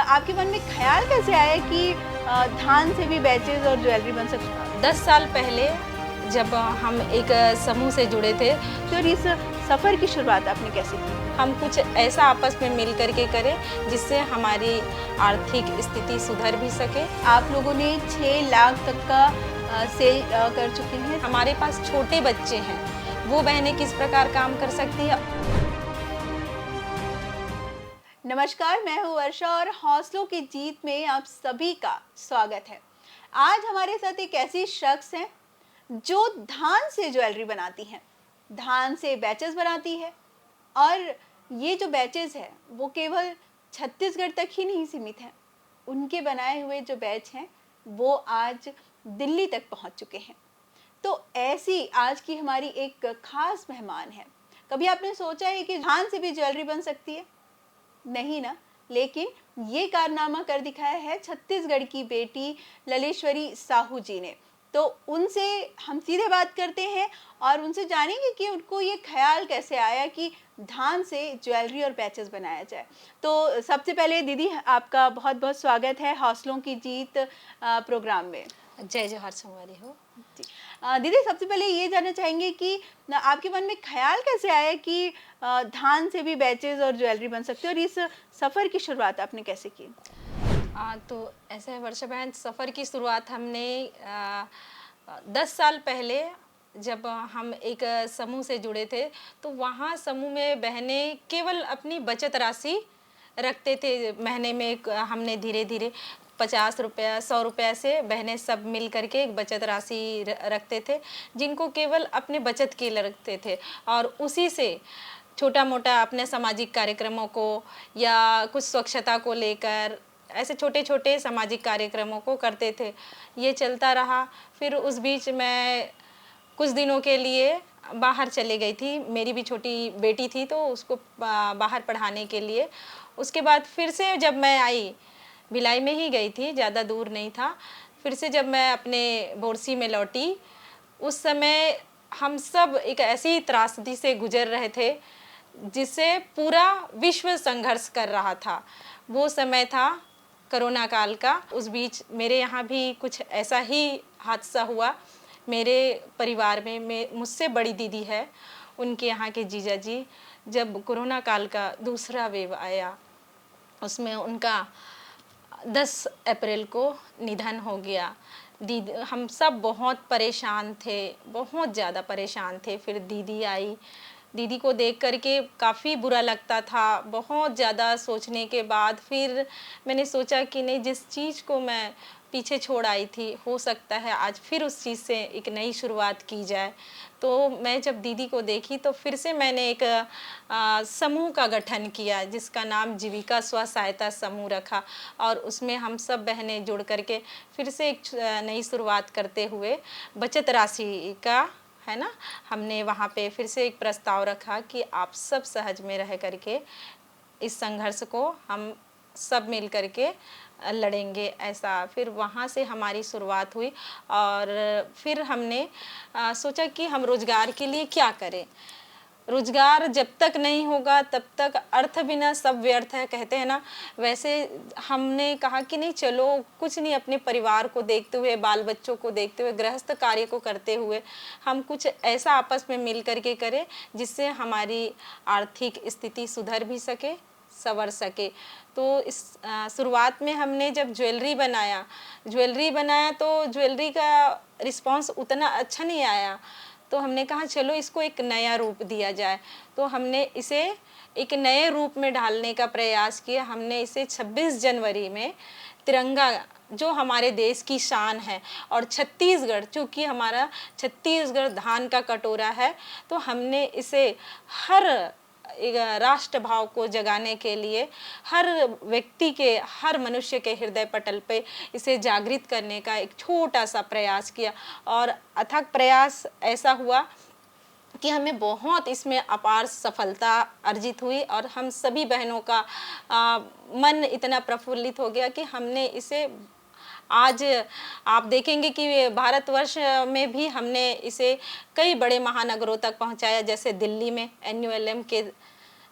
आपके मन में ख्याल कैसे आया कि धान से भी बैचेस और ज्वेलरी बन सकती है? 10 साल पहले जब हम एक समूह से जुड़े थे, तो इस सफ़र की शुरुआत आपने कैसे की? हम कुछ ऐसा आपस में मिल कर के करें जिससे हमारी आर्थिक स्थिति सुधर भी सके। आप लोगों ने 6 लाख तक का सेल कर चुके हैं। हमारे पास छोटे बच्चे हैं, वो बहनें किस प्रकार काम कर सकती है। नमस्कार, मैं हूँ वर्षा और हौसलों की जीत में आप सभी का स्वागत है। आज हमारे साथ एक ऐसी शख्स हैं जो धान से ज्वेलरी बनाती हैं, धान से बैचेस बनाती है और ये जो बैचेस है वो केवल छत्तीसगढ़ तक ही नहीं सीमित हैं। उनके बनाए हुए जो बैच हैं वो आज दिल्ली तक पहुंच चुके हैं। तो ऐसी आज की हमारी एक खास मेहमान है। कभी आपने सोचा है कि धान से भी ज्वेलरी बन सकती है? नहीं ना, लेकिन ये कारनामा कर दिखाया है छत्तीसगढ़ की बेटी ललेश्वरी साहू जी ने। तो उनसे हम सीधे बात करते हैं और उनसे जानेंगे कि उनको ये ख्याल कैसे आया कि धान से ज्वेलरी और पैचेस बनाया जाए। तो सबसे पहले दीदी, आपका बहुत बहुत स्वागत है हौसलों की जीत प्रोग्राम में। जय जवाहर संवारी हो। दीदी, सबसे पहले ये जानना चाहेंगे कि आपके मन में ख्याल कैसे आया कि धान से भी बैचेस और ज्वेलरी बन सकती है और इस सफ़र की शुरुआत आपने कैसे की? तो ऐसा है वर्षा बहन, सफ़र की शुरुआत हमने 10 साल पहले जब हम एक समूह से जुड़े थे, तो वहाँ समूह में बहनें केवल अपनी बचत राशि रखते थे। महीने में हमने धीरे धीरे 50 रुपया 100 रुपया से बहनें सब मिल करके एक बचत राशि रखते थे, जिनको केवल अपने बचत के लिए रखते थे और उसी से छोटा मोटा अपने सामाजिक कार्यक्रमों को या कुछ स्वच्छता को लेकर ऐसे छोटे छोटे सामाजिक कार्यक्रमों को करते थे। ये चलता रहा। फिर उस बीच मैं कुछ दिनों के लिए बाहर चले गई थी। मेरी भी छोटी बेटी थी तो उसको बाहर पढ़ाने के लिए। उसके बाद फिर से जब मैं आई, भिलाई में ही गई थी, ज़्यादा दूर नहीं था। फिर से जब मैं अपने बोरसी में लौटी, उस समय हम सब एक ऐसी त्रासदी से गुजर रहे थे जिससे पूरा विश्व संघर्ष कर रहा था। वो समय था कोरोना काल का। उस बीच मेरे यहाँ भी कुछ ऐसा ही हादसा हुआ। मेरे परिवार में मुझसे बड़ी दीदी है, उनके यहाँ के जीजा जी, जब कोरोना काल का दूसरा वेव आया, उसमें उनका 10 अप्रैल को निधन हो गया। दीदी, हम सब बहुत परेशान थे, बहुत ज़्यादा परेशान थे। फिर दीदी आई, दीदी को देख करके काफ़ी बुरा लगता था। बहुत ज़्यादा सोचने के बाद फिर मैंने सोचा कि नहीं, जिस चीज़ को मैं पीछे छोड़ आई थी, हो सकता है आज फिर उस चीज़ से एक नई शुरुआत की जाए। तो मैं जब दीदी को देखी तो फिर से मैंने एक समूह का गठन किया जिसका नाम जीविका स्व सहायता समूह रखा और उसमें हम सब बहनें जुड़ करके फिर से एक नई शुरुआत करते हुए बचत राशि का, है ना, हमने वहाँ पे फिर से एक प्रस्ताव रखा कि आप सब सहज में रह करके इस संघर्ष को हम सब मिल करके लड़ेंगे। ऐसा फिर वहाँ से हमारी शुरुआत हुई और फिर हमने सोचा कि हम रोजगार के लिए क्या करें। रोजगार जब तक नहीं होगा तब तक अर्थ बिना सब व्यर्थ है, कहते हैं ना। वैसे हमने कहा कि नहीं, चलो कुछ नहीं, अपने परिवार को देखते हुए, बाल बच्चों को देखते हुए, गृहस्थ कार्य को करते हुए हम कुछ ऐसा आपस में मिल करके करें जिससे हमारी आर्थिक स्थिति सुधर भी सके, संवर सके। तो इस शुरुआत में हमने जब ज्वेलरी बनाया तो ज्वेलरी का रिस्पांस उतना अच्छा नहीं आया। तो हमने कहा चलो इसको एक नया रूप दिया जाए। तो हमने इसे एक नए रूप में ढालने का प्रयास किया। हमने इसे 26 जनवरी में तिरंगा, जो हमारे देश की शान है, और छत्तीसगढ़, चूँकि हमारा छत्तीसगढ़ धान का कटोरा है, तो हमने इसे हर एक राष्ट्र भाव को जगाने के लिए हर व्यक्ति के, हर मनुष्य के हृदय पटल पे इसे जागृत करने का एक छोटा सा प्रयास किया और अथक प्रयास ऐसा हुआ कि हमें बहुत इसमें अपार सफलता अर्जित हुई और हम सभी बहनों का मन इतना प्रफुल्लित हो गया कि हमने इसे आज आप देखेंगे कि भारतवर्ष में भी हमने इसे कई बड़े महानगरों तक पहुंचाया। जैसे दिल्ली में NULM के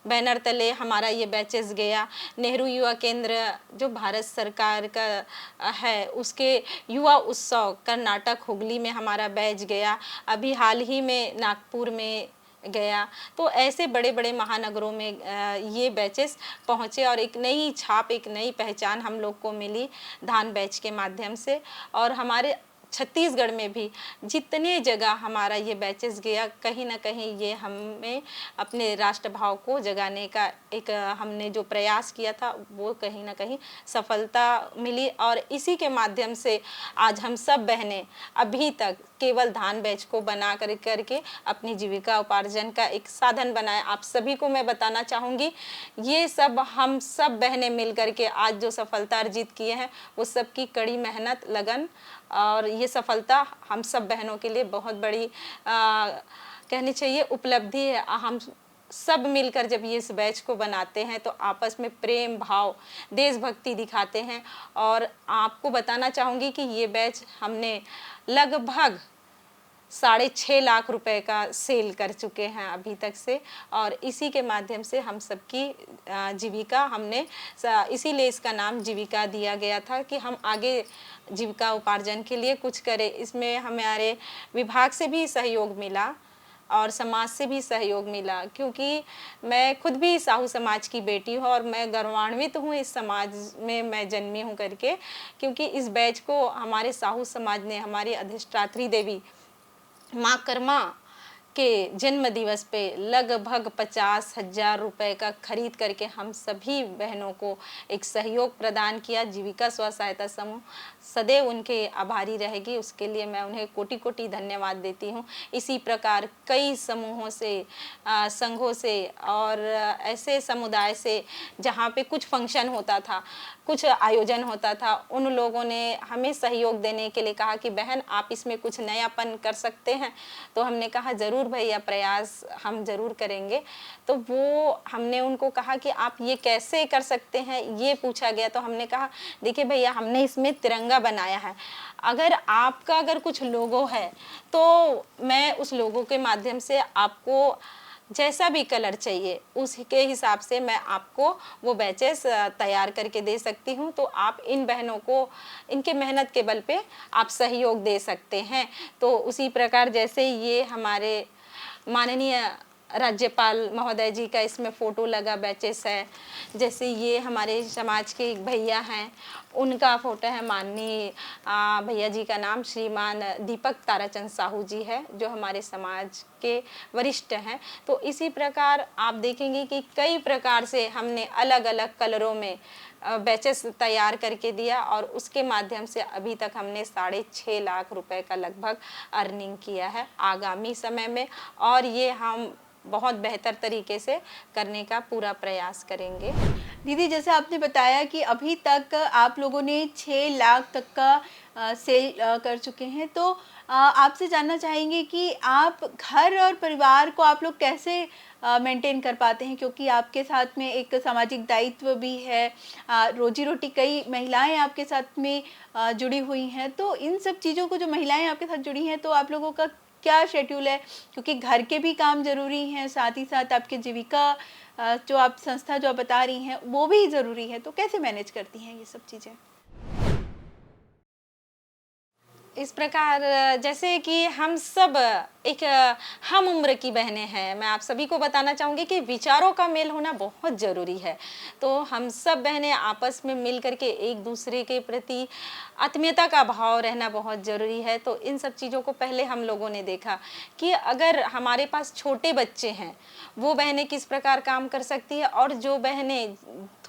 बैनर तले हमारा ये बैचेस गया। नेहरू युवा केंद्र जो भारत सरकार का है, उसके युवा उत्सव कर्नाटक हुगली में हमारा बैच गया। अभी हाल ही में नागपुर में गया। तो ऐसे बड़े बड़े महानगरों में ये बैचेस पहुँचे और एक नई छाप, एक नई पहचान हम लोग को मिली धान बैच के माध्यम से। और हमारे छत्तीसगढ़ में भी जितने जगह हमारा ये बैचेस गया, कहीं ना कहीं ये हमें अपने राष्ट्रभाव को जगाने का एक हमने जो प्रयास किया था वो कहीं ना कहीं सफलता मिली। और इसी के माध्यम से आज हम सब बहनें अभी तक केवल धान बैच को बना करके अपनी जीविका उपार्जन का एक साधन बनाए। आप सभी को मैं बताना चाहूँगी, ये सब हम सब बहनें मिल करके आज जो सफलता अर्जित किए हैं वो सबकी कड़ी मेहनत, लगन, और ये सफलता हम सब बहनों के लिए बहुत बड़ी कहनी चाहिए उपलब्धि है। हम सब मिलकर जब ये इस बैच को बनाते हैं तो आपस में प्रेम भाव, देशभक्ति दिखाते हैं। और आपको बताना चाहूँगी कि ये बैच हमने लगभग 6.5 लाख रुपए का सेल कर चुके हैं अभी तक से। और इसी के माध्यम से हम सबकी जीविका हमने, इसीलिए इसका नाम जीविका दिया गया था कि हम आगे जीविका उपार्जन के लिए कुछ करें। इसमें हमारे विभाग से भी सहयोग मिला और समाज से भी सहयोग मिला, क्योंकि मैं खुद भी साहू समाज की बेटी हूँ और मैं गौरवान्वित हूँ इस समाज में मैं जन्मी हूँ करके, क्योंकि इस बैच को हमारे साहू समाज ने हमारी अधिष्ठात्री देवी माँ कर्मा के जन्म दिवस पे लगभग 50,000 रुपए का खरीद करके हम सभी बहनों को एक सहयोग प्रदान किया। जीविका स्व सहायता समूह सदैव उनके आभारी रहेगी, उसके लिए मैं उन्हें कोटि कोटि धन्यवाद देती हूँ। इसी प्रकार कई समूहों से, संघों से और ऐसे समुदाय से जहाँ पे कुछ फंक्शन होता था, कुछ आयोजन होता था, उन लोगों ने हमें सहयोग देने के लिए कहा कि बहन आप इसमें कुछ नयापन कर सकते हैं। तो हमने कहा ज़रूर भैया, प्रयास हम ज़रूर करेंगे। तो वो हमने उनको कहा कि आप ये कैसे कर सकते हैं, ये पूछा गया। तो हमने कहा देखिए भैया, हमने इसमें तिरंगा बनाया है, अगर कुछ लोगो है तो मैं उस लोगो के माध्यम से आपको जैसा भी कलर चाहिए उसके हिसाब से मैं आपको वो बैचेस तैयार करके दे सकती हूँ। तो आप इन बहनों को इनके मेहनत के बल पे आप सहयोग दे सकते हैं। तो उसी प्रकार जैसे ये हमारे माननीय राज्यपाल महोदय जी का इसमें फ़ोटो लगा बैचेस है, जैसे ये हमारे समाज के एक भैया हैं, उनका फ़ोटो है। माननीय भैया जी का नाम श्रीमान दीपक ताराचंद साहू जी है, जो हमारे समाज के वरिष्ठ हैं। तो इसी प्रकार आप देखेंगे कि कई प्रकार से हमने अलग अलग कलरों में बैचेस तैयार करके दिया और उसके माध्यम से अभी तक हमने 6.5 लाख रुपए का लगभग अर्निंग किया है। आगामी समय में और ये हम बहुत बेहतर तरीके से करने का पूरा प्रयास करेंगे। दीदी, जैसे आपने बताया कि अभी तक आप लोगों ने 6 लाख तक का सेल कर चुके हैं, तो आपसे जानना चाहेंगे कि आप घर और परिवार को आप लोग कैसे मेंटेन कर पाते हैं, क्योंकि आपके साथ में एक सामाजिक दायित्व भी है, रोजी रोटी कई महिलाएं आपके साथ में जुड़ी हुई हैं। तो इन सब चीज़ों को, जो महिलाएं आपके साथ जुड़ी हैं, तो आप लोगों का क्या शेड्यूल है, क्योंकि घर के भी काम ज़रूरी हैं, साथ ही साथ आपकी जीविका जो आप संस्था जो आप बता रही हैं वो भी ज़रूरी है, तो कैसे मैनेज करती हैं ये सब चीज़ें? इस प्रकार जैसे कि हम सब एक हम उम्र की बहनें हैं, मैं आप सभी को बताना चाहूँगी कि विचारों का मेल होना बहुत ज़रूरी है। तो हम सब बहनें आपस में मिल करके एक दूसरे के प्रति आत्मीयता का भाव रहना बहुत ज़रूरी है। तो इन सब चीज़ों को पहले हम लोगों ने देखा कि अगर हमारे पास छोटे बच्चे हैं, वो बहनें किस प्रकार काम कर सकती है, और जो बहनें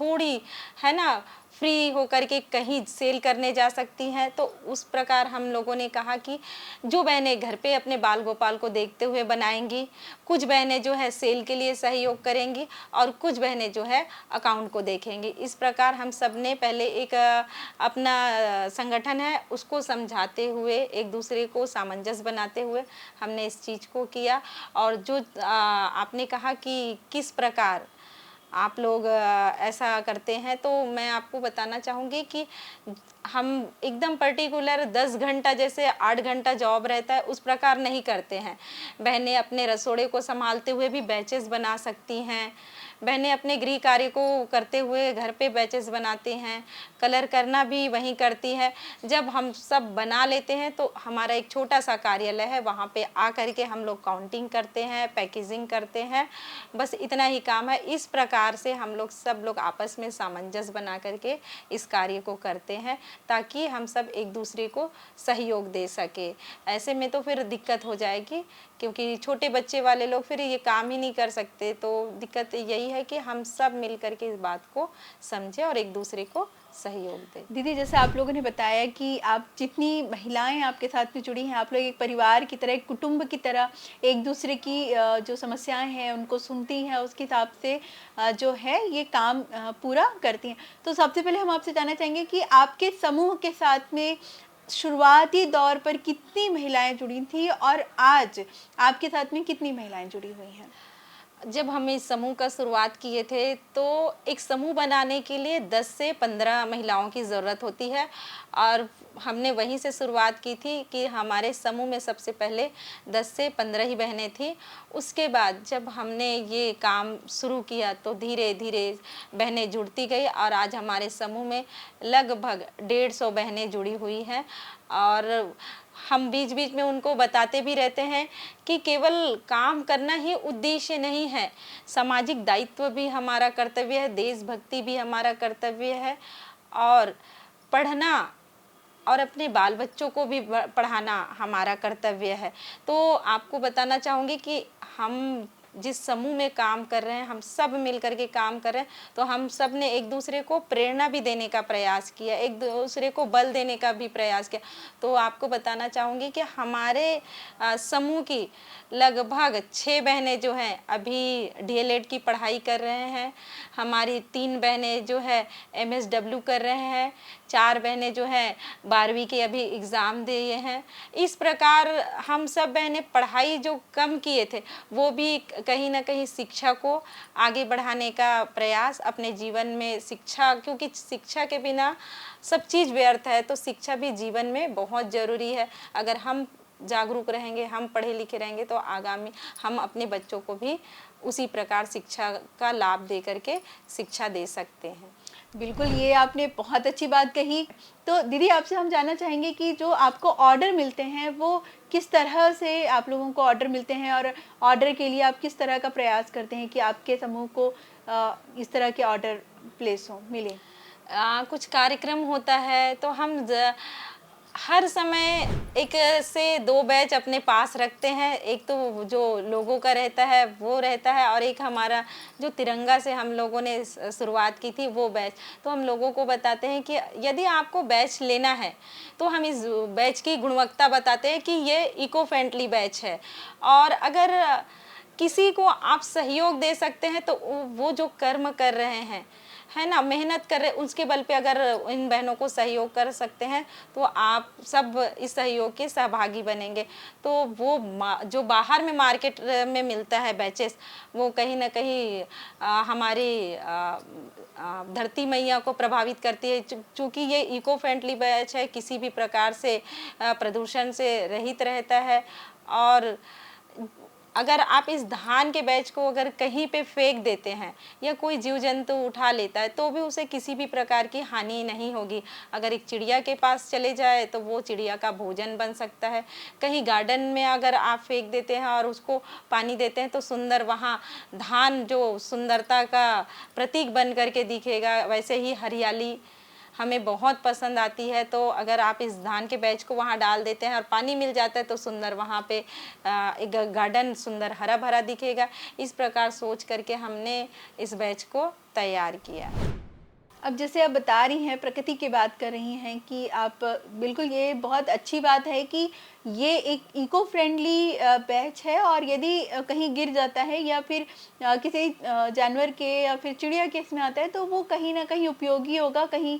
थोड़ी है ना फ्री होकर के कहीं सेल करने जा सकती हैं, तो उस प्रकार हम लोगों ने कहा कि जो बहनें घर पे अपने बाल गोपाल को देखते हुए बनाएंगी, कुछ बहनें जो है सेल के लिए सहयोग करेंगी और कुछ बहनें जो है अकाउंट को देखेंगी। इस प्रकार हम सब ने पहले एक अपना संगठन है उसको समझाते हुए, एक दूसरे को सामंजस्य बनाते हुए हमने इस चीज़ को किया। और जो आपने कहा कि किस प्रकार आप लोग ऐसा करते हैं, तो मैं आपको बताना चाहूँगी कि हम एकदम पर्टिकुलर 10 घंटा जैसे 8 घंटा जॉब रहता है उस प्रकार नहीं करते हैं। बहनें अपने रसोड़े को संभालते हुए भी बैचेस बना सकती हैं, बहनें अपने गृह कार्य को करते हुए घर पे बैचेस बनाती हैं, कलर करना भी वहीं करती है। जब हम सब बना लेते हैं तो हमारा एक छोटा सा कार्यालय है, वहाँ पे आ करके हम लोग काउंटिंग करते हैं, पैकेजिंग करते हैं, बस इतना ही काम है। इस प्रकार से हम लोग सब लोग आपस में सामंजस्य बना करके इस कार्य को करते हैं ताकि हम सब एक दूसरे को सहयोग दे सके। ऐसे में तो फिर दिक्कत हो जाएगी क्योंकि छोटे बच्चे वाले लोग फिर ये काम ही नहीं कर सकते। तो दिक्कत यही है कि हम सब मिल करके इस बात को समझें और एक दूसरे को सहयोग दें। दीदी, जैसे आप लोगों ने बताया कि आप जितनी महिलाएं आपके साथ में जुड़ी हैं, आप लोग एक परिवार की तरह, एक कुटुंब की तरह एक दूसरे की जो समस्याएं हैं उनको सुनती हैं, उसके हिसाब से जो है ये काम पूरा करती हैं। तो सबसे पहले हम आपसे जानना चाहेंगे कि आपके समूह के साथ में शुरुआती दौर पर कितनी महिलाएं जुड़ी थी और आज आपके साथ में कितनी महिलाएं जुड़ी हुई हैं? जब हम इस समूह का शुरुआत किए थे तो एक समूह बनाने के लिए 10 से 15 महिलाओं की ज़रूरत होती है और हमने वहीं से शुरुआत की थी कि हमारे समूह में सबसे पहले 10 से 15 ही बहनें थीं। उसके बाद जब हमने ये काम शुरू किया तो धीरे धीरे बहनें जुड़ती गई और आज हमारे समूह में लगभग 150 बहनें जुड़ी हुई हैं। और हम बीच बीच में उनको बताते भी रहते हैं कि केवल काम करना ही उद्देश्य नहीं है, सामाजिक दायित्व भी हमारा कर्तव्य है, देशभक्ति भी हमारा कर्तव्य है और पढ़ना और अपने बाल बच्चों को भी पढ़ाना हमारा कर्तव्य है। तो आपको बताना चाहूँगी कि हम जिस समूह में काम कर रहे हैं, हम सब मिल कर के काम कर रहे हैं, तो हम सब ने एक दूसरे को प्रेरणा भी देने का प्रयास किया, एक दूसरे को बल देने का भी प्रयास किया। तो आपको बताना चाहूँगी कि हमारे समूह की लगभग 6 बहनें जो हैं अभी डीएलएड की पढ़ाई कर रहे हैं, हमारी 3 बहनें जो है एमएसडब्ल्यू कर रहे हैं, 4 बहनें जो हैं 12वीं के अभी एग्ज़ाम दिए हैं। इस प्रकार हम सब बहनें पढ़ाई जो कम किए थे वो भी कहीं ना कहीं शिक्षा को आगे बढ़ाने का प्रयास अपने जीवन में, शिक्षा, क्योंकि शिक्षा के बिना सब चीज़ व्यर्थ है, तो शिक्षा भी जीवन में बहुत ज़रूरी है। अगर हम जागरूक रहेंगे, हम पढ़े लिखे रहेंगे तो आगामी हम अपने बच्चों को भी उसी प्रकार शिक्षा का लाभ दे करके शिक्षा दे सकते हैं। बिल्कुल, ये आपने बहुत अच्छी बात कही। तो दीदी, आपसे हम जानना चाहेंगे कि जो आपको ऑर्डर मिलते हैं वो किस तरह से आप लोगों को ऑर्डर मिलते हैं और ऑर्डर के लिए आप किस तरह का प्रयास करते हैं कि आपके समूह को इस तरह के ऑर्डर प्लेस हो मिले? कुछ कार्यक्रम होता है तो हम हर समय 1 से 2 बैच अपने पास रखते हैं। एक तो जो लोगों का रहता है वो रहता है और एक हमारा जो तिरंगा से हम लोगों ने शुरुआत की थी वो बैच। तो हम लोगों को बताते हैं कि यदि आपको बैच लेना है तो हम इस बैच की गुणवत्ता बताते हैं कि ये इको फ्रेंडली बैच है और अगर किसी को आप सहयोग दे सकते हैं तो वो जो कर्म कर रहे हैं, है ना, मेहनत कर रहे, उसके बल पे अगर इन बहनों को सहयोग कर सकते हैं तो आप सब इस सहयोग के सहभागी बनेंगे। तो वो जो बाहर में मार्केट में मिलता है बैचेस, वो कहीं ना कहीं हमारी धरती मैया को प्रभावित करती है। चूँकि ये इको फ्रेंडली बैच है, किसी भी प्रकार से प्रदूषण से रहित रहता है और अगर आप इस धान के बैच को अगर कहीं पे फेंक देते हैं या कोई जीव जंतु उठा लेता है तो भी उसे किसी भी प्रकार की हानि नहीं होगी। अगर एक चिड़िया के पास चले जाए तो वो चिड़िया का भोजन बन सकता है। कहीं गार्डन में अगर आप फेंक देते हैं और उसको पानी देते हैं तो सुंदर वहाँ धान जो सुंदरता का प्रतीक बन करके दिखेगा। वैसे ही हरियाली हमें बहुत पसंद आती है, तो अगर आप इस धान के बैच को वहाँ डाल देते हैं और पानी मिल जाता है तो सुंदर वहाँ पे एक गार्डन सुंदर हरा भरा दिखेगा। इस प्रकार सोच करके हमने इस बैच को तैयार किया। अब जैसे आप बता रही हैं, प्रकृति की बात कर रही हैं कि आप बिल्कुल, ये बहुत अच्छी बात है कि ये एक इको फ्रेंडली बैच है और यदि कहीं गिर जाता है या फिर किसी जानवर के या फिर चिड़िया के इसमें आता है तो वो कहीं ना कहीं उपयोगी होगा। कहीं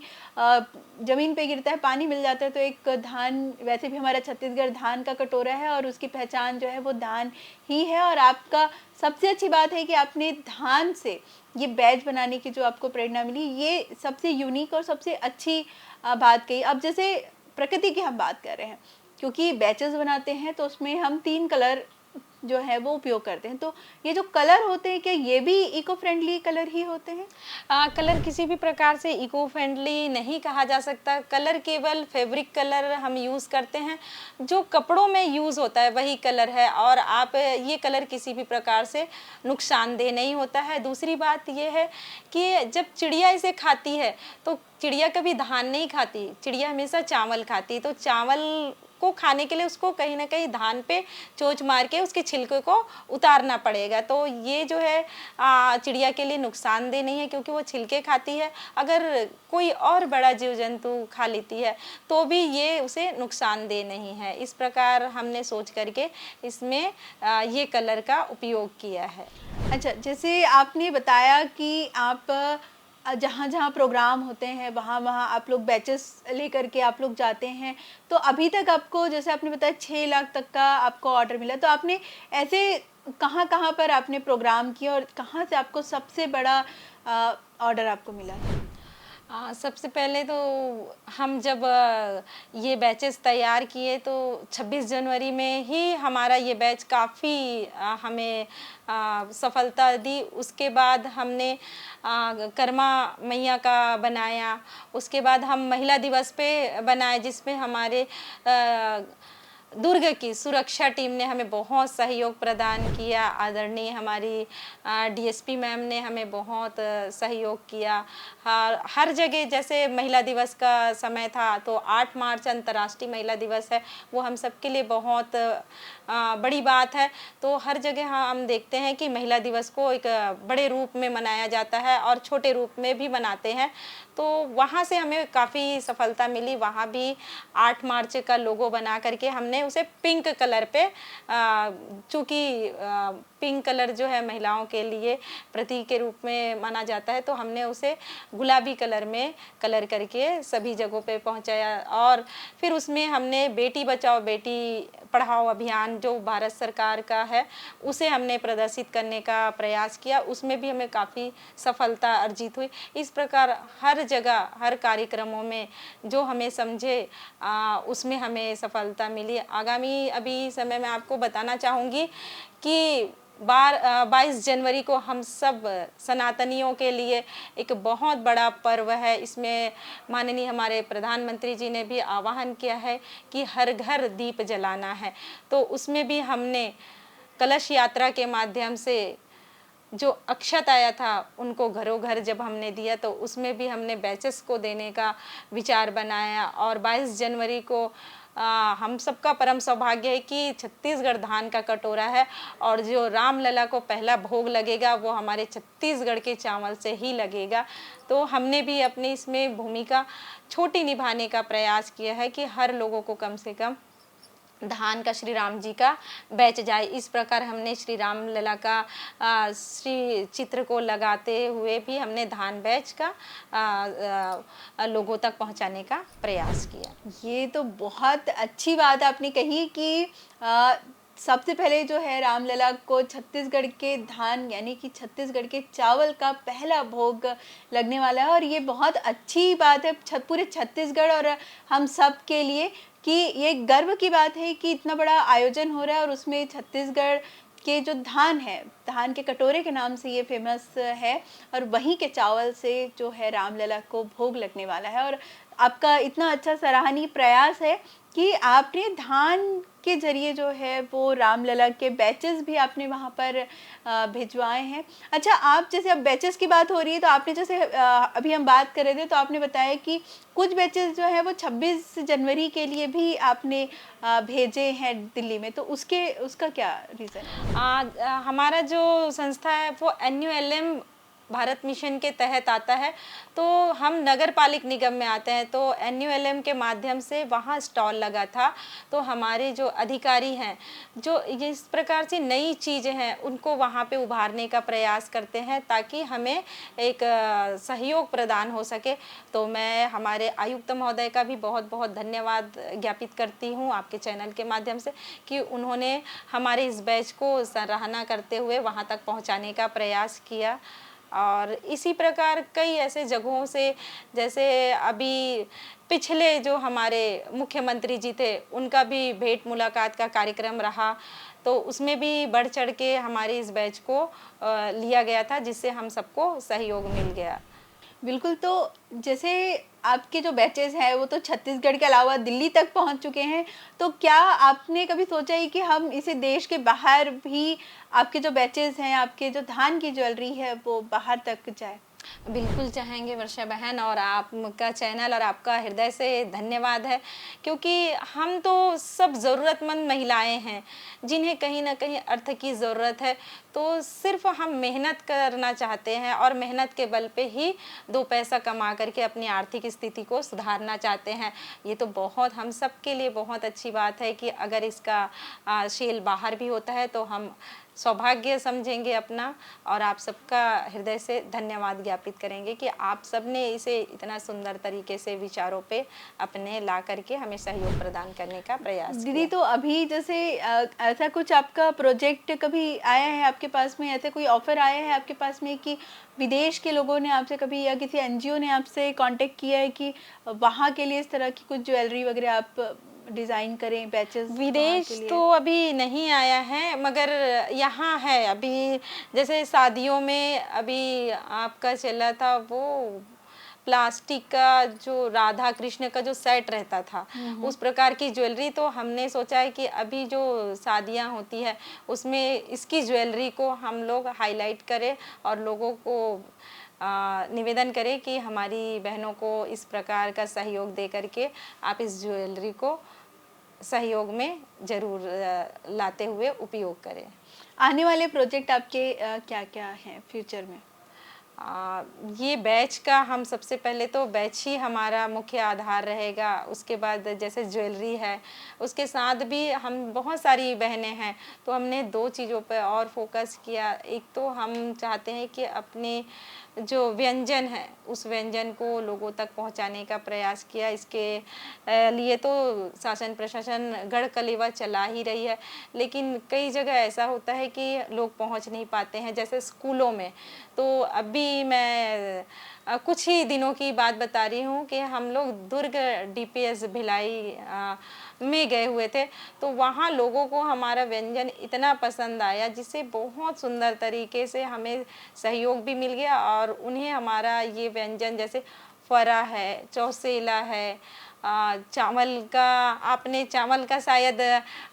ज़मीन पे गिरता है, पानी मिल जाता है तो एक धान, वैसे भी हमारा छत्तीसगढ़ धान का कटोरा है और उसकी पहचान जो है वो धान ही है। और आपका सबसे अच्छी बात है कि आपने धान से ये बैच बनाने की जो आपको प्रेरणा मिली, ये सबसे यूनिक और सबसे अच्छी बात कही। अब जैसे प्रकृति की हम बात कर रहे हैं, क्योंकि बैचेस बनाते हैं तो उसमें हम 3 कलर जो है वो उपयोग करते हैं। तो ये जो कलर होते हैं, क्या ये भी इको फ्रेंडली कलर ही होते हैं? कलर किसी भी प्रकार से इको फ्रेंडली नहीं कहा जा सकता। कलर केवल फैब्रिक कलर हम यूज़ करते हैं, जो कपड़ों में यूज़ होता है वही कलर है, और आप ये कलर किसी भी प्रकार से नुकसानदेह नहीं होता है। दूसरी बात ये है कि जब चिड़िया इसे खाती है तो चिड़िया कभी धान नहीं खाती, चिड़िया हमेशा चावल खाती है। तो चावल को खाने के लिए उसको कहीं न कहीं धान पे चोंच मार के उसके छिलके को उतारना पड़ेगा। तो ये जो है चिड़िया के लिए नुकसानदेह नहीं है, क्योंकि वो छिलके खाती है। अगर कोई और बड़ा जीव जंतु खा लेती है तो भी ये उसे नुकसानदेह नहीं है। इस प्रकार हमने सोच करके इसमें ये कलर का उपयोग किया है। अच्छा, जैसे आपने बताया कि आप जहाँ-जहाँ प्रोग्राम होते हैं वहाँ-वहाँ आप लोग बैचेस लेकर के आप लोग जाते हैं। तो अभी तक आपको, जैसे आपने बताया 6 लाख तक का आपको ऑर्डर मिला, तो आपने ऐसे कहाँ-कहाँ पर आपने प्रोग्राम किया और कहाँ से आपको सबसे बड़ा ऑर्डर आपको मिला? सबसे पहले तो हम जब ये बैचेस तैयार किए तो 26 जनवरी में ही हमारा ये बैच काफ़ी हमें सफलता दी। उसके बाद हमने कर्मा मैया का बनाया। उसके बाद हम महिला दिवस पे बनाए, जिसमें हमारे दुर्ग की सुरक्षा टीम ने हमें बहुत सहयोग प्रदान किया। आदरणीय हमारी डीएसपी मैम ने हमें बहुत सहयोग किया। हर जगह, जैसे महिला दिवस का समय था तो 8 मार्च अंतर्राष्ट्रीय महिला दिवस है, वो हम सबके लिए बहुत बड़ी बात है। तो हर जगह हम देखते हैं कि महिला दिवस को एक बड़े रूप में मनाया जाता है और छोटे रूप में भी मनाते हैं। तो वहाँ से हमें काफ़ी सफलता मिली। वहाँ भी 8 मार्च का लोगो बना करके हमने उसे पिंक कलर पे, चूँकि पिंक कलर जो है महिलाओं के लिए प्रतीक के रूप में माना जाता है, तो हमने उसे गुलाबी कलर में कलर करके सभी जगहों पे पहुंचाया। और फिर उसमें हमने बेटी बचाओ बेटी पढ़ाओ अभियान जो भारत सरकार का है, उसे हमने प्रदर्शित करने का प्रयास किया। उसमें भी हमें काफ़ी सफलता अर्जित हुई। इस प्रकार हर जगह, हर कार्यक्रमों में जो हमें समझे उसमें हमें सफलता मिली। आगामी अभी समय में आपको बताना चाहूँगी कि 22 जनवरी को हम सब सनातनियों के लिए एक बहुत बड़ा पर्व है। इसमें माननीय हमारे प्रधानमंत्री जी ने भी आह्वान किया है कि हर घर दीप जलाना है। तो उसमें भी हमने कलश यात्रा के माध्यम से जो अक्षत आया था उनको घरों घर जब हमने दिया, तो उसमें भी हमने बैचेस को देने का विचार बनाया। और 22 जनवरी को हम सबका परम सौभाग्य है कि छत्तीसगढ़ धान का कटोरा है, और जो रामलला को पहला भोग लगेगा वो हमारे छत्तीसगढ़ के चावल से ही लगेगा। तो हमने भी अपनी इसमें भूमिका छोटी निभाने का प्रयास किया है कि हर लोगों को कम से कम धान का श्री राम जी का बैच जाए। इस प्रकार हमने श्री राम लला का श्री चित्र को लगाते हुए भी हमने धान बैच का लोगों तक पहुंचाने का प्रयास किया। ये तो बहुत अच्छी बात आपने कही कि सबसे पहले जो है रामलला को छत्तीसगढ़ के धान यानी कि छत्तीसगढ़ के चावल का पहला भोग लगने वाला है, और ये बहुत अच्छी बात है पूरे छत्तीसगढ़ और हम सब के लिए कि ये गर्व की बात है कि इतना बड़ा आयोजन हो रहा है और उसमें छत्तीसगढ़ के जो धान है, धान के कटोरे के नाम से ये फेमस है, और वहीं के चावल से जो है रामलला को भोग लगने वाला है। और आपका इतना अच्छा सराहनीय प्रयास है कि आपने धान के जरिए जो है वो रामलला के बैचेस भी आपने वहाँ पर भिजवाए हैं। अच्छा, आप जैसे अब बैचेस की बात हो रही है तो आपने जैसे अभी हम बात कर रहे थे तो आपने बताया कि कुछ बैचेस जो है वो 26 जनवरी के लिए भी आपने भेजे हैं दिल्ली में, तो उसका क्या रीज़न है? हमारा जो संस्था है वो NULM भारत मिशन के तहत आता है, तो हम नगर पालिक निगम में आते हैं। तो NULM के माध्यम से वहाँ स्टॉल लगा था। तो हमारे जो अधिकारी हैं जो इस प्रकार से नई चीज़ें हैं उनको वहाँ पे उभारने का प्रयास करते हैं ताकि हमें एक सहयोग प्रदान हो सके। तो मैं हमारे आयुक्त महोदय का भी बहुत बहुत धन्यवाद ज्ञापित करती हूँ आपके चैनल के माध्यम से कि उन्होंने हमारे इस बैच को सराहना करते हुए वहाँ तक पहुँचाने का प्रयास किया। और इसी प्रकार कई ऐसे जगहों से, जैसे अभी पिछले जो हमारे मुख्यमंत्री जी थे उनका भी भेंट मुलाकात का कार्यक्रम रहा, तो उसमें भी बढ़ चढ़ के हमारे इस बैच को लिया गया था, जिससे हम सबको सहयोग मिल गया। बिल्कुल। तो जैसे आपके जो बैचेस हैं वो तो छत्तीसगढ़ के अलावा दिल्ली तक पहुंच चुके हैं, तो क्या आपने कभी सोचा है कि हम इसे देश के बाहर भी आपके जो बैचेस हैं, आपके जो धान की ज्वेलरी है वो बाहर तक जाए? बिल्कुल चाहेंगे वर्षा बहन, और आपका चैनल और आपका हृदय से धन्यवाद है, क्योंकि हम तो सब ज़रूरतमंद महिलाएं हैं जिन्हें कहीं ना कहीं अर्थ की ज़रूरत है। तो सिर्फ हम मेहनत करना चाहते हैं और मेहनत के बल पे ही दो पैसा कमा करके अपनी आर्थिक स्थिति को सुधारना चाहते हैं। ये तो बहुत हम सब के लिए बहुत अच्छी बात है कि अगर इसका सेल बाहर भी होता है तो हम सौभाग्य समझेंगे अपना, और आप सबका हृदय से धन्यवाद ज्ञापित करेंगे कि आप सब ने इसे इतना सुंदर तरीके से विचारों पे अपने ला करके हमें सहयोग प्रदान करने का प्रयास दीदी, किया। तो अभी जैसे ऐसा कुछ आपका प्रोजेक्ट कभी आया है आपके पास में, ऐसे कोई ऑफर आया है आपके पास में कि विदेश के लोगों ने आपसे कभी या किसी एनजीओ ने आपसे कांटेक्ट किया है कि वहाँ के लिए इस तरह की कुछ ज्वेलरी वगैरह आप डिज़ाइन करें, बैचेस वहाँ विदेश के लिए? तो अभी नहीं आया है, मगर यहाँ है। अभी जैसे शादियों में अभी आपका चला था वो प्लास्टिक का जो राधा कृष्ण का जो सेट रहता था, उस प्रकार की ज्वेलरी, तो हमने सोचा है कि अभी जो शादियां होती है उसमें इसकी ज्वेलरी को हम लोग हाईलाइट करें और लोगों को निवेदन करें कि हमारी बहनों को इस प्रकार का सहयोग दे करके आप इस ज्वेलरी को सहयोग में ज़रूर लाते हुए उपयोग करें। आने वाले प्रोजेक्ट आपके क्या-क्या हैं फ्यूचर में? ये बैच का हम सबसे पहले तो बैच ही हमारा मुख्य आधार रहेगा। उसके बाद जैसे ज्वेलरी है, उसके साथ भी हम बहुत सारी बहनें हैं, तो हमने दो चीज़ों पे और फोकस किया। एक तो हम चाहते हैं कि अपने जो व्यंजन है उस व्यंजन को लोगों तक पहुंचाने का प्रयास किया। इसके लिए तो शासन प्रशासन गढ़ कलेवा चला ही रही है, लेकिन कई जगह ऐसा होता है कि लोग पहुंच नहीं पाते हैं, जैसे स्कूलों में। तो अभी मैं कुछ ही दिनों की बात बता रही हूँ कि हम लोग दुर्ग डीपीएस भिलाई में गए हुए थे, तो वहाँ लोगों को हमारा व्यंजन इतना पसंद आया, जिससे बहुत सुंदर तरीके से हमें सहयोग भी मिल गया, और उन्हें हमारा ये व्यंजन जैसे फरा है, चौसेला है, चावल का, आपने चावल का शायद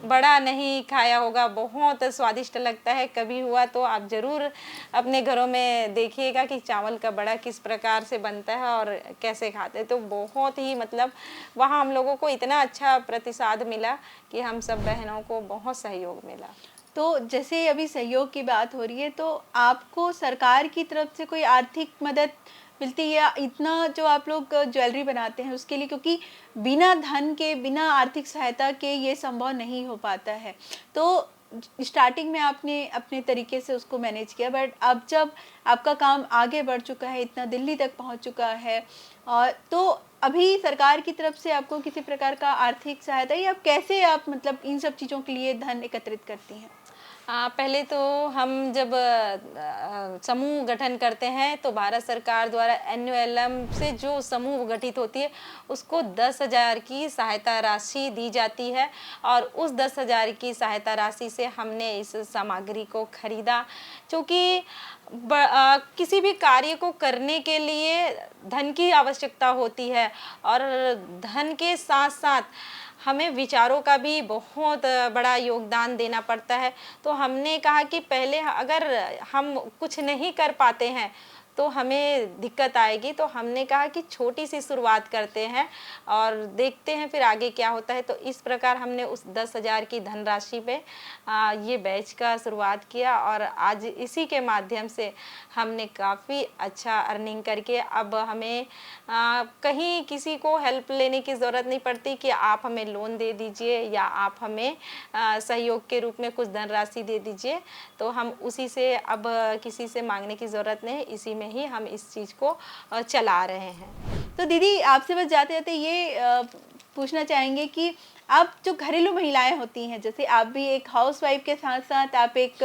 बड़ा नहीं खाया होगा, बहुत स्वादिष्ट लगता है। कभी हुआ तो आप ज़रूर अपने घरों में देखिएगा कि चावल का बड़ा किस प्रकार से बनता है और कैसे खाते हैं। तो बहुत ही मतलब वहाँ हम लोगों को इतना अच्छा प्रतिसाद मिला कि हम सब बहनों को बहुत सहयोग मिला। तो जैसे अभी सहयोग की बात हो रही है, तो आपको सरकार की तरफ से कोई आर्थिक मदद मिलती है या इतना जो आप लोग ज्वेलरी बनाते हैं उसके लिए, क्योंकि बिना धन के, बिना आर्थिक सहायता के ये संभव नहीं हो पाता है। तो स्टार्टिंग में आपने अपने तरीके से उसको मैनेज किया, बट अब जब आपका काम आगे बढ़ चुका है, इतना दिल्ली तक पहुंच चुका है, और तो अभी सरकार की तरफ से आपको किसी प्रकार का आर्थिक सहायता, या कैसे आप मतलब इन सब चीज़ों के लिए धन एकत्रित करती हैं? पहले तो हम जब समूह गठन करते हैं तो भारत सरकार द्वारा एनयूएलएम से जो समूह गठित होती है उसको 10,000 की सहायता राशि दी जाती है, और उस 10,000 की सहायता राशि से हमने इस सामग्री को खरीदा। क्योंकि किसी भी कार्य को करने के लिए धन की आवश्यकता होती है, और धन के साथ साथ हमें विचारों का भी बहुत बड़ा योगदान देना पड़ता है। तो हमने कहा कि पहले अगर हम कुछ नहीं कर पाते हैं तो हमें दिक्कत आएगी, तो हमने कहा कि छोटी सी शुरुआत करते हैं और देखते हैं फिर आगे क्या होता है। तो इस प्रकार हमने उस 10,000 की धनराशि पे ये बैच का शुरुआत किया, और आज इसी के माध्यम से हमने काफ़ी अच्छा अर्निंग करके अब हमें कहीं किसी को हेल्प लेने की ज़रूरत नहीं पड़ती कि आप हमें लोन दे दीजिए या आप हमें सहयोग के रूप में कुछ धनराशि दे दीजिए। तो हम उसी से अब किसी से मांगने की ज़रूरत नहीं, इसी में ही हम इस चीज़ को चला रहे हैं। तो दीदी, आपसे बस जाते जाते ये पूछना चाहेंगे कि आप जो घरेलू महिलाएं होती हैं, जैसे आप भी एक हाउसवाइफ के साथ साथ आप एक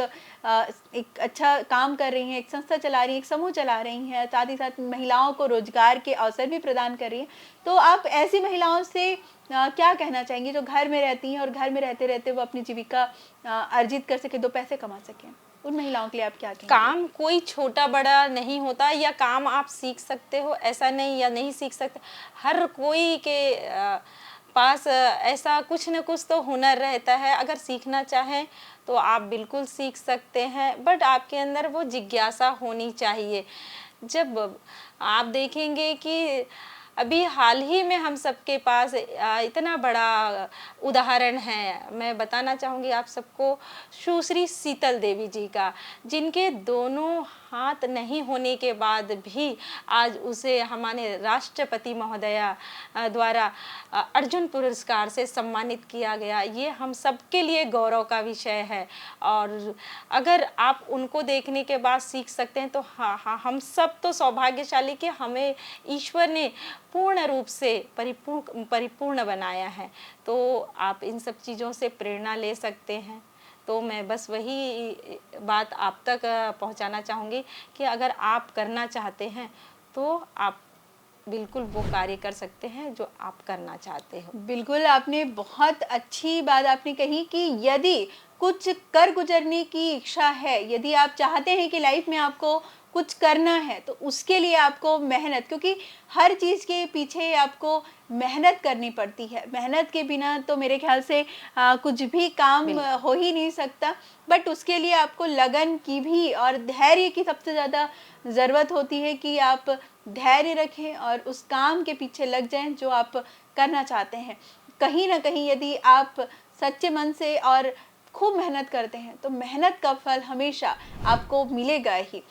अच्छा काम कर रही हैं, एक संस्था चला रही हैं, एक समूह चला रही हैं, साथ ही साथ महिलाओं को रोजगार के अवसर भी प्रदान कर रही हैं। तो आप ऐसी महिलाओं से क्या कहना चाहेंगी जो घर में रहती हैं और घर में रहते रहते वो अपनी जीविका अर्जित कर सके, 2 पैसे कमा सकें? उन महिलाओं के लिए आप क्या कहेंगे? काम कोई छोटा बड़ा नहीं होता, या काम आप सीख सकते हो ऐसा नहीं, या नहीं सीख सकते। हर कोई के पास ऐसा कुछ न कुछ तो हुनर रहता है। अगर सीखना चाहें तो आप बिल्कुल सीख सकते हैं, बट आपके अंदर वो जिज्ञासा होनी चाहिए। जब आप देखेंगे कि अभी हाल ही में हम सबके पास इतना बड़ा उदाहरण है, मैं बताना चाहूँगी आप सबको, सुश्री शीतल देवी जी का, जिनके दोनों हाथ नहीं होने के बाद भी आज उसे हमारे राष्ट्रपति महोदया द्वारा अर्जुन पुरस्कार से सम्मानित किया गया। ये हम सबके लिए गौरव का विषय है, और अगर आप उनको देखने के बाद सीख सकते हैं तो हाँ, हम सब तो सौभाग्यशाली कि हमें ईश्वर ने पूर्ण रूप से परिपूर्ण बनाया है। तो आप इन सब चीज़ों से प्रेरणा ले सकते हैं। तो मैं बस वही बात आप तक पहुंचाना चाहूँगी कि अगर आप करना चाहते हैं तो आप बिल्कुल वो कार्य कर सकते हैं जो आप करना चाहते हो। बिल्कुल, आपने बहुत अच्छी बात आपने कही कि यदि कुछ कर गुजरने की इच्छा है, यदि आप चाहते हैं कि लाइफ में आपको कुछ करना है, तो उसके लिए आपको मेहनत, क्योंकि हर चीज़ के पीछे आपको मेहनत करनी पड़ती है। मेहनत के बिना तो मेरे ख्याल से कुछ भी काम हो ही नहीं सकता। बट उसके लिए आपको लगन की भी और धैर्य की सबसे ज़्यादा ज़रूरत होती है कि आप धैर्य रखें और उस काम के पीछे लग जाएं जो आप करना चाहते हैं। कहीं ना कहीं यदि आप सच्चे मन से और खूब मेहनत करते हैं तो मेहनत का फल हमेशा आपको मिलेगा ही।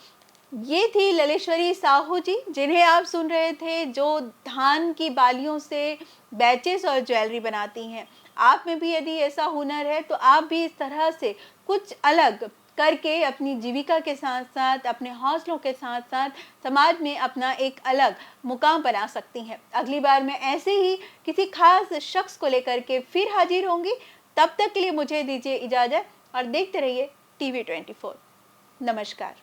ये थी ललेश्वरी साहू जी, जिन्हें आप सुन रहे थे, जो धान की बालियों से बैचेस और ज्वेलरी बनाती हैं। आप में भी यदि ऐसा हुनर है तो आप भी इस तरह से कुछ अलग करके अपनी जीविका के साथ साथ, अपने हौसलों के साथ साथ समाज में अपना एक अलग मुकाम बना सकती हैं। अगली बार मैं ऐसे ही किसी खास शख्स को लेकर के फिर हाजिर होंगी। तब तक के लिए मुझे दीजिए इजाज़त और देखते रहिए TV24। नमस्कार।